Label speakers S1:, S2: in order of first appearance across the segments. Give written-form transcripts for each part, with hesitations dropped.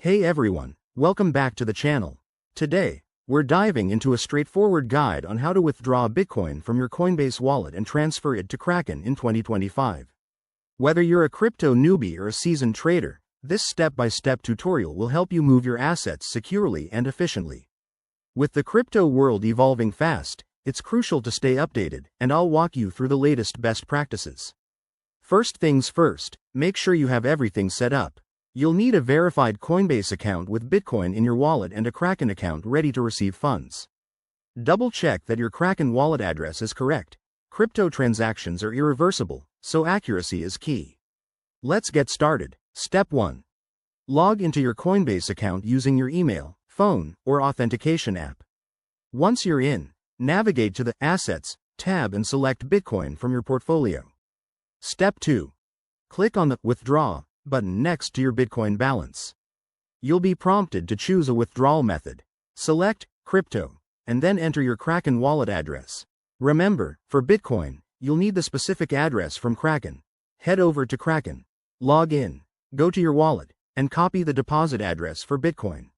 S1: Hey everyone, welcome back to the channel. Today, we're diving into a straightforward guide on how to withdraw Bitcoin from your Coinbase wallet and transfer it to Kraken in 2025. Whether you're a crypto newbie or a seasoned trader, this step-by-step tutorial will help you move your assets securely and efficiently. With the crypto world evolving fast, it's crucial to stay updated, and I'll walk you through the latest best practices. First things first, make sure you have everything set up. You'll need a verified Coinbase account with Bitcoin in your wallet and a Kraken account ready to receive funds. Double-check that your Kraken wallet address is correct. Crypto transactions are irreversible, so accuracy is key. Let's get started. Step 1. Log into your Coinbase account using your email, phone, or authentication app. Once you're in, navigate to the Assets tab and select Bitcoin from your portfolio. Step 2. Click on the Withdraw button next to your Bitcoin balance. You'll be prompted to choose a withdrawal method. Select Crypto, and then enter your Kraken wallet address. Remember, for Bitcoin, you'll need the specific address from Kraken. Head over to Kraken, log in, go to your wallet, and copy the deposit address for Bitcoin.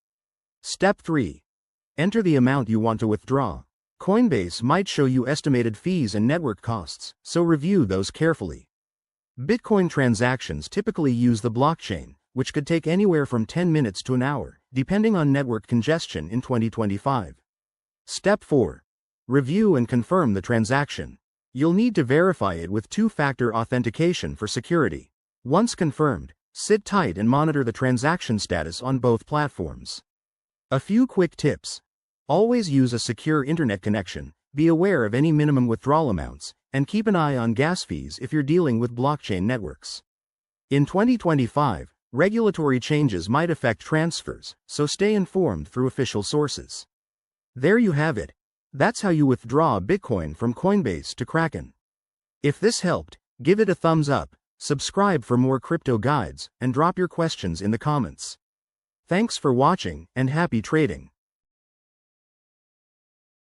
S1: Step 3. Enter the amount you want to withdraw. Coinbase might show you estimated fees and network costs, so review those carefully. Bitcoin transactions typically use the blockchain, which could take anywhere from 10 minutes to an hour, depending on network congestion in 2025. Step 4. Review and confirm the transaction. You'll need to verify it with two-factor authentication for security. Once confirmed, sit tight and monitor the transaction status on both platforms. A few quick tips. Always use a secure internet connection, be aware of any minimum withdrawal amounts, and keep an eye on gas fees if you're dealing with blockchain networks. In 2025, regulatory changes might affect transfers, so stay informed through official sources. There you have it. That's how you withdraw Bitcoin from Coinbase to Kraken. If this helped, give it a thumbs up, subscribe for more crypto guides, and drop your questions in the comments. Thanks for watching, and happy trading.